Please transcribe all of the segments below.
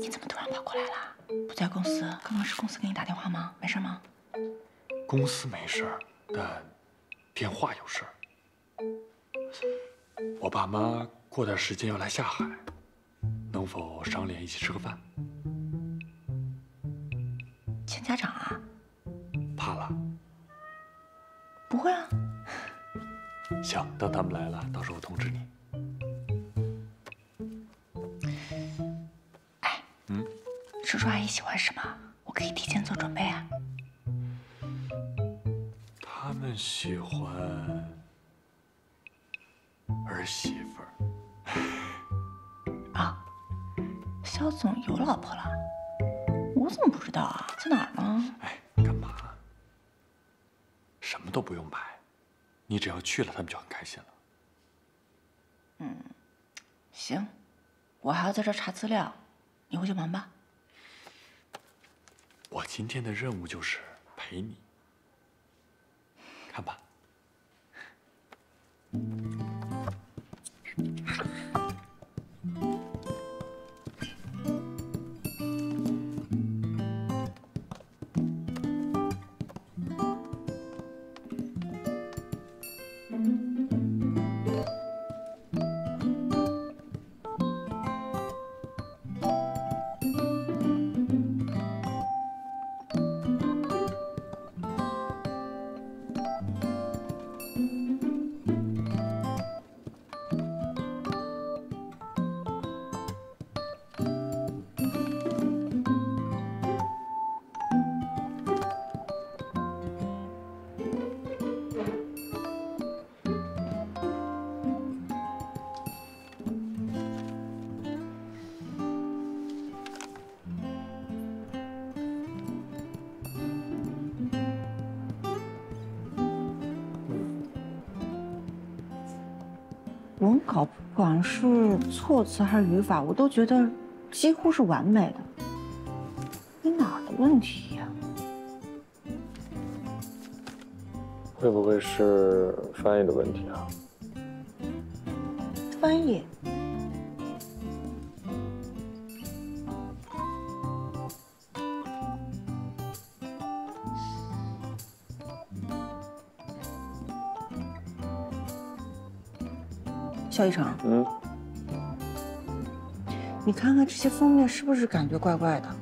你怎么突然跑过来了？不在公司？刚刚是公司给你打电话吗？没事吗？公司没事儿，但电话有事儿。我爸妈过段时间要来下海，能否商量一起吃个饭？见家长啊？怕了？不会啊。行，等他们来了，到时候通知你。哎，叔叔阿姨喜欢什么？我可以提前做准备啊。他们喜欢儿媳妇儿。啊，肖总有老婆了？我怎么不知道啊？在哪儿呢？哎，干嘛？什么都不用买，你只要去了，他们就很开心了。行，我还要在这查资料，你回去忙吧。我今天的任务就是陪你，看吧。文稿不管是措辞还是语法，我都觉得几乎是完美的。你哪儿的问题呀？会不会是翻译的问题啊？翻译？肖一成，你看看这些封面是不是感觉怪怪的？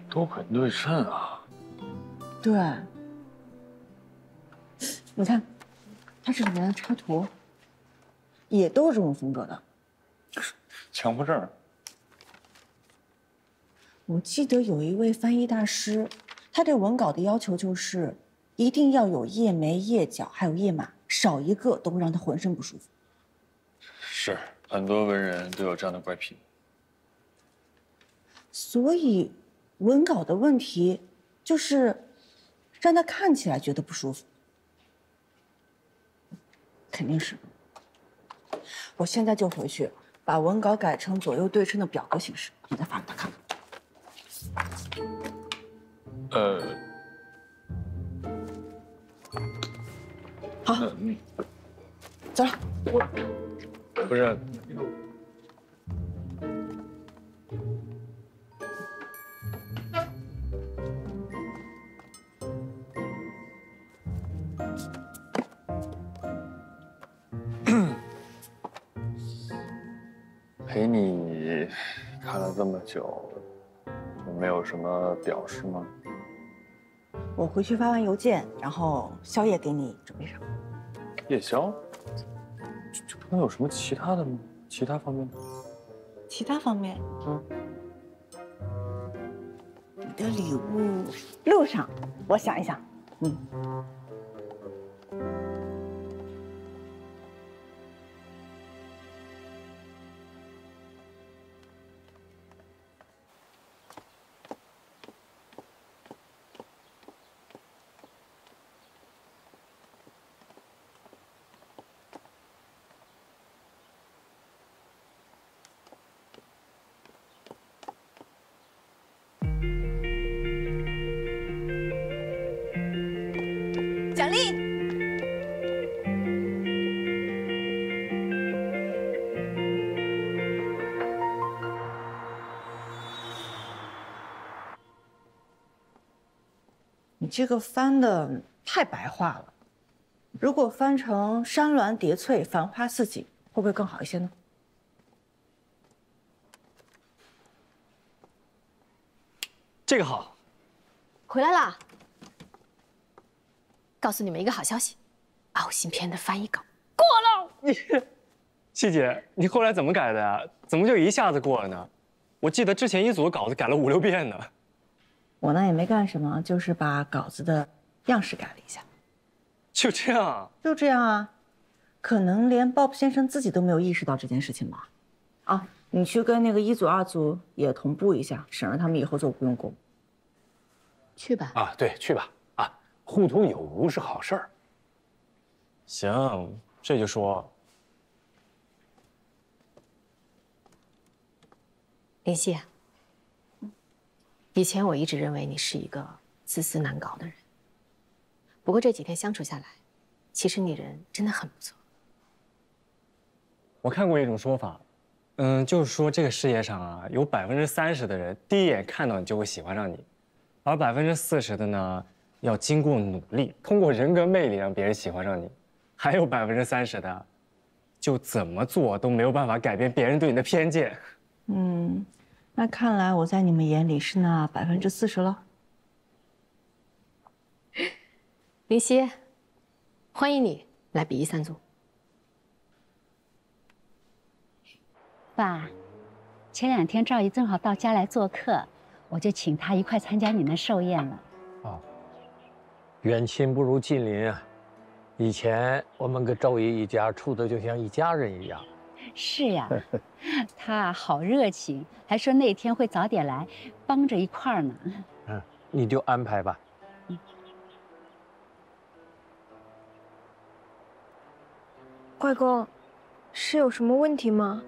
都很对称啊。对，你看，它这里面的插图也都是这种风格的。强迫症。我记得有一位翻译大师，他对文稿的要求就是一定要有页眉、页脚，还有页码，少一个都会让他浑身不舒服。是，很多文人都有这样的怪癖。所以，文稿的问题就是让他看起来觉得不舒服。肯定是。我现在就回去把文稿改成左右对称的表格形式，你再发给他看。好，走了。不是，陪你看了这么久，有没有什么表示吗？我回去发完邮件，然后宵夜给你准备上。夜宵？这不能有什么其他的吗？其他方面的？其他方面，你的礼物路上，我想一想，这个翻的太白话了，如果翻成山峦叠翠，繁花似锦，会不会更好一些呢？这个好。回来啦！告诉你们一个好消息，凹新片的翻译稿过了。细姐，你后来怎么改的呀？怎么就一下子过了呢？我记得之前一组的稿子改了5、6遍呢。我呢也没干什么，就是把稿子的样式改了一下。就这样？就这样啊？可能连 Bob 先生自己都没有意识到这件事情吧？啊，你去跟那个1组、2组也同步一下，省得他们以后做不用功。去吧。啊，对，去吧。啊，互通有无是好事儿。行，这就说。林夕，以前我一直认为你是一个自私难搞的人，不过这几天相处下来，其实你人真的很不错。我看过一种说法，就是说这个世界上啊，有30%的人第一眼看到你就会喜欢上你，而40%的呢，要经过努力，通过人格魅力让别人喜欢上你，还有30%的，就怎么做都没有办法改变别人对你的偏见。那看来我在你们眼里是那40%了。林夕，欢迎你来比翼3组。爸，前2天赵姨正好到家来做客，我就请她一块参加你们寿宴了。哦，远亲不如近邻啊！以前我们跟赵姨一家处的就像一家人一样。是呀，她好热情，还说那天会早点来，帮着一块儿呢。你就安排吧。外公，是有什么问题吗？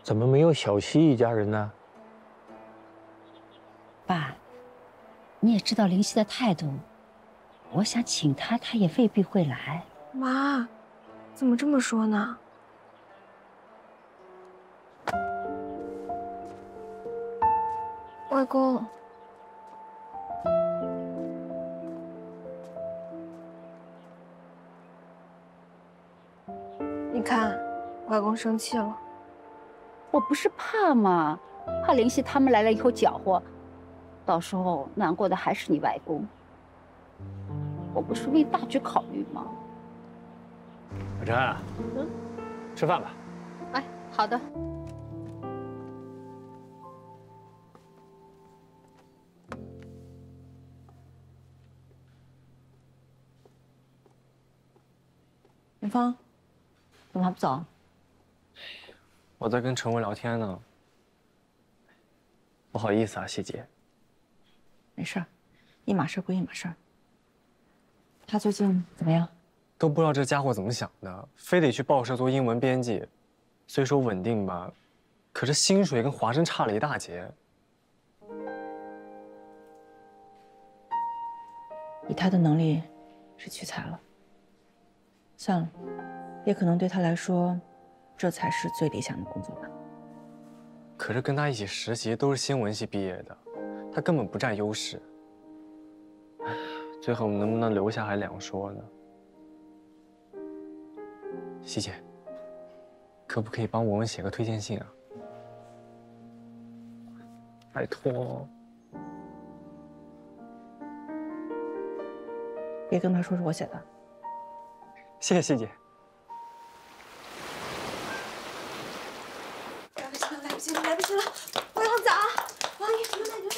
怎么没有小西一家人呢？爸，你也知道林夕的态度，我想请她，她也未必会来。妈，怎么这么说呢？外公，你看，外公生气了。我不是怕吗？怕林夕他们来了以后搅和，到时候难过的还是你外公。我不是为大局考虑吗？小陈，吃饭吧。哎，好的。元芳，怎么还不走？我在跟陈文聊天呢。不好意思啊，希姐。没事儿，一码事归一码事儿。他最近怎么样？都不知道这家伙怎么想的，非得去报社做英文编辑。虽说稳定吧，可是薪水跟华生差了一大截。以他的能力，是屈才了。算了，也可能对他来说，这才是最理想的工作吧。可是跟他一起实习都是新闻系毕业的，他根本不占优势。最后能不能留下还两说呢。希姐，可不可以帮文文写个推荐信啊？拜托。别跟他说是我写的。谢谢希姐。来不及了，来不及了，来不及了！我要走啊！王姨，牛奶，牛奶。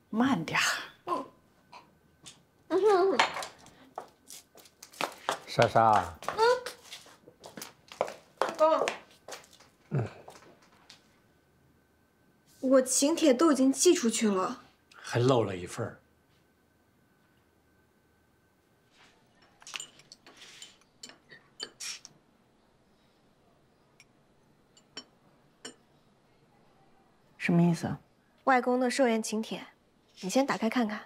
慢点儿。莎莎。公。我请帖都已经寄出去了，还漏了一份儿。什么意思啊？外公的寿宴请帖，你先打开看看。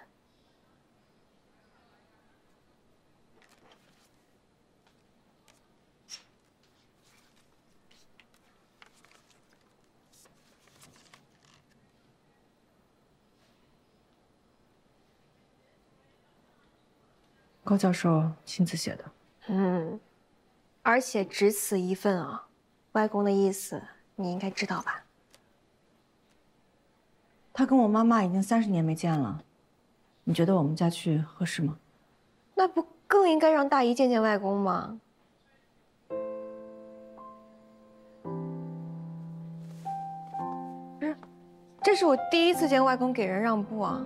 高教授亲自写的。而且只此一份啊，外公的意思你应该知道吧？他跟我妈妈已经30年没见了，你觉得我们家去合适吗？那不更应该让大姨见见外公吗？不是，这是我第一次见外公给人让步啊。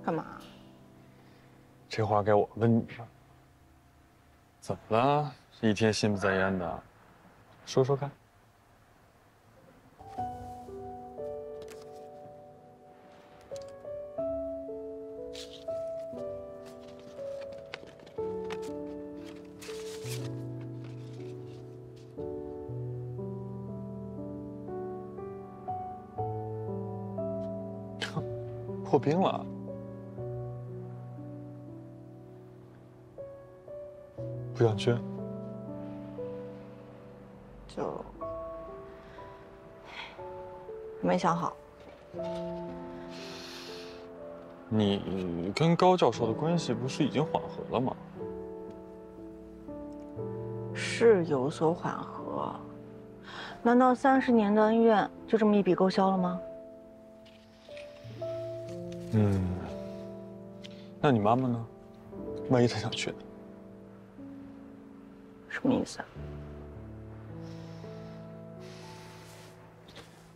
干嘛？这话该我问你了。怎么了？一天心不在焉的，说说看。破冰了。不想去？就没想好。你跟高教授的关系不是已经缓和了吗？是有所缓和，难道30年的恩怨就这么一笔勾销了吗？那你妈妈呢？万一她想去呢？什么意思啊？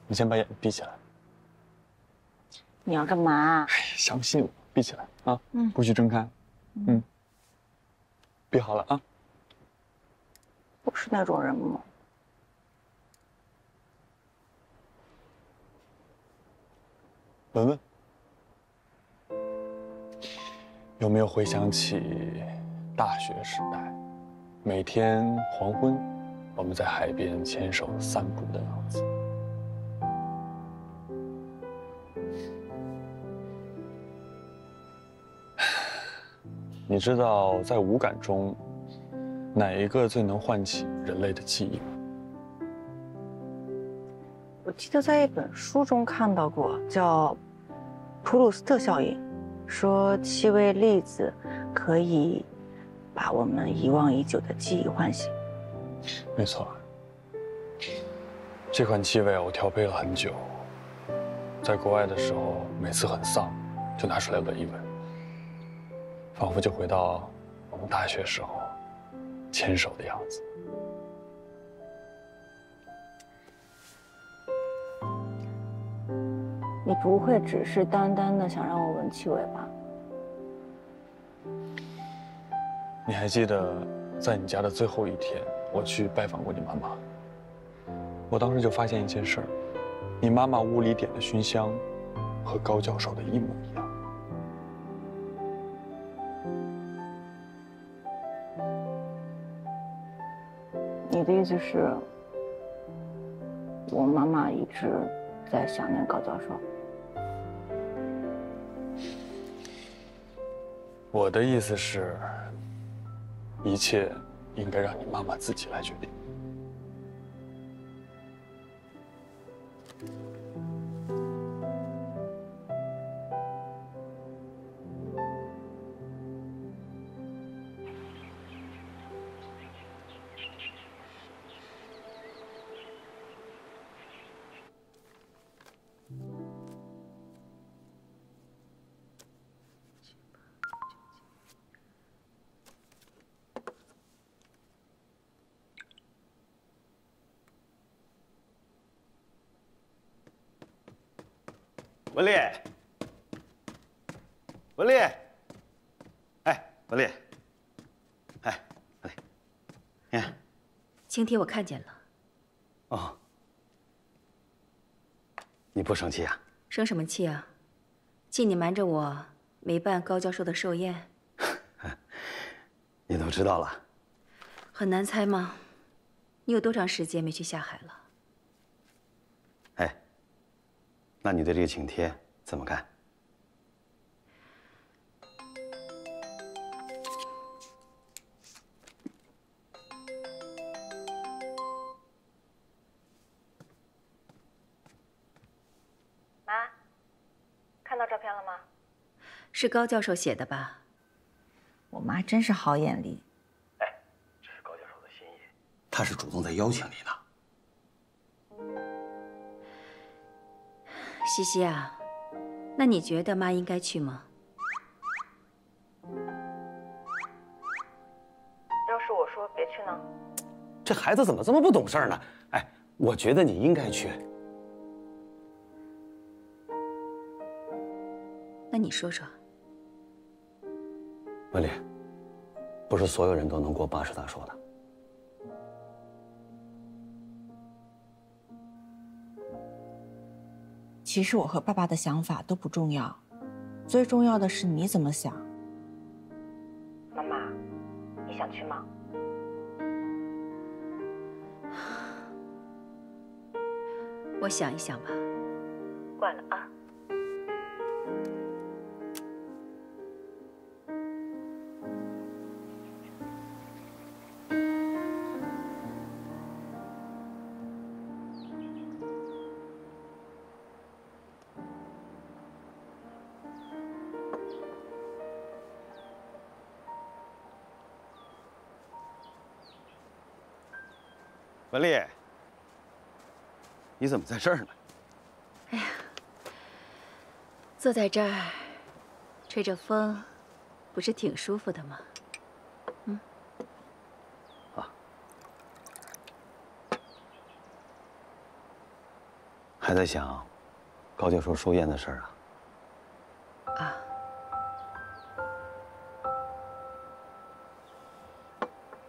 你先把眼睛闭起来。你要干嘛？哎，相信我，闭起来啊！不许睁开。闭好了啊！我是那种人吗？文文，有没有回想起大学时代，每天黄昏，我们在海边牵手散步的样子？你知道在五感中，哪一个最能唤起人类的记忆吗？我记得在一本书中看到过，叫普鲁斯特效应，说气味粒子可以把我们遗忘已久的记忆唤醒。没错，这款气味我调配了很久，在国外的时候，每次很丧，就拿出来闻一闻，仿佛就回到我们大学时候牵手的样子。你不会只是单单的想让我闻气味吧？你还记得在你家的最后一天，我去拜访过你妈妈。我当时就发现一件事儿，你妈妈屋里点的熏香，和高教授的一模一样。你的意思是，我妈妈一直在想念高教授？我的意思是，一切应该让你妈妈自己来决定。文丽，文丽，哎，文丽，哎，文丽，你看，请帖我看见了。哦，你不生气啊？生什么气啊？气你瞒着我没办高教授的寿宴？你都知道了。很难猜吗？你有多长时间没去下海了？哎，那你对这个请帖怎么看？妈，看到照片了吗？是高教授写的吧？我妈真是好眼力。这是高教授的心意，他是主动在邀请你呢。西西啊，那你觉得妈应该去吗？要是我说别去呢？这孩子怎么这么不懂事呢？哎，我觉得你应该去。那你说说。文丽，不是所有人都能过80大寿的。其实我和爸爸的想法都不重要，最重要的是你怎么想。妈妈，你想去吗？我想一想吧。惯了啊。文丽，你怎么在这儿呢？哎呀，坐在这儿，吹着风，不是挺舒服的吗？嗯。啊。还在想高教授寿宴的事儿啊？啊。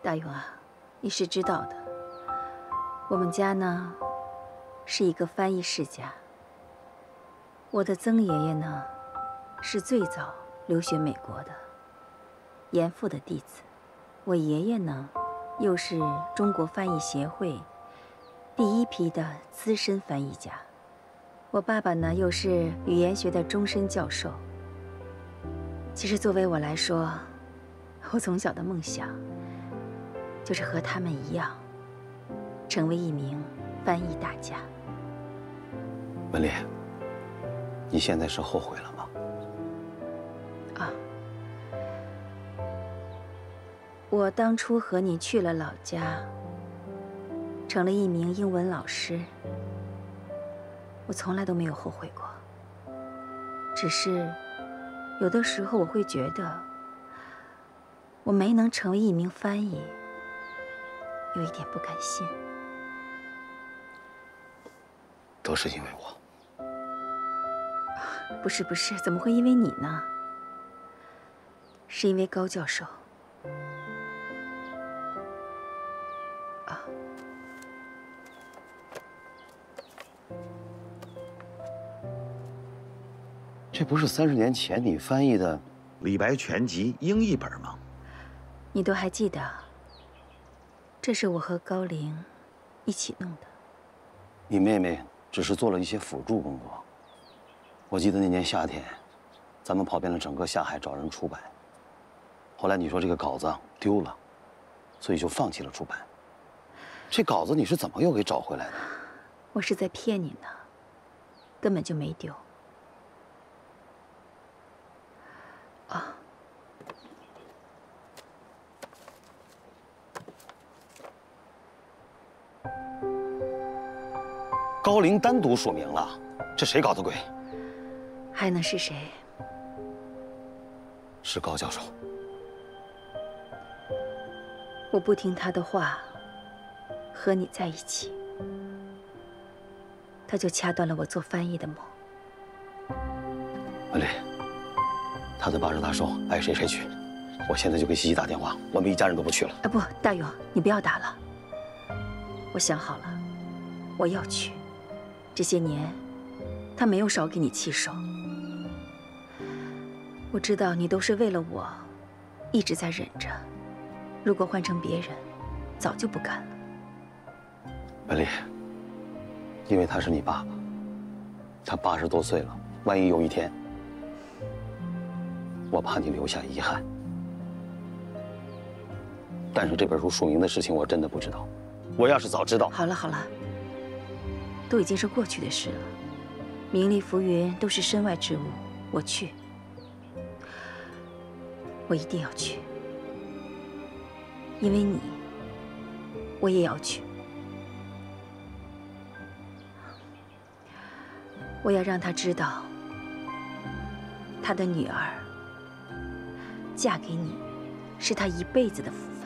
大勇啊，你是知道的，我们家呢是一个翻译世家。我的曾爷爷呢是最早留学美国的严复的弟子，我爷爷呢又是中国翻译协会第一批的资深翻译家，我爸爸呢又是语言学的终身教授。其实作为我来说，我从小的梦想就是和他们一样，成为一名翻译大家。文丽，你现在是后悔了吗？啊，我当初和你去了老家，成了一名英文老师，我从来都没有后悔过。只是有的时候我会觉得，我没能成为一名翻译，有一点不甘心。都是因为我。不是不是，怎么会因为你呢？是因为高教授。啊。这不是30年前你翻译的《李白全集》英译本吗？你都还记得？这是我和高玲一起弄的。你妹妹只是做了一些辅助工作。我记得那年夏天，咱们跑遍了整个下海找人出版。后来你说这个稿子丢了，所以就放弃了出版。这稿子你是怎么又给找回来的？我是在骗你呢，根本就没丢。啊。高玲单独署名了，这谁搞的鬼？还能是谁？是高教授。我不听他的话，和你在一起，他就掐断了我做翻译的梦。文丽，他的80大寿，爱谁谁去。我现在就给西西打电话，我们一家人都不去了。不，大勇，你不要打了。我想好了，我要去。这些年，他没有少给你气受。我知道你都是为了我，一直在忍着。如果换成别人，早就不干了。文丽，因为他是你爸爸，他80多岁了，万一有一天，我怕你留下遗憾。但是这本书署名的事情我真的不知道，我要是早知道……好了好了，都已经是过去的事了，名利浮云都是身外之物。我去，我一定要去，因为你，我也要去。我要让他知道，他的女儿嫁给你，是他一辈子的福分。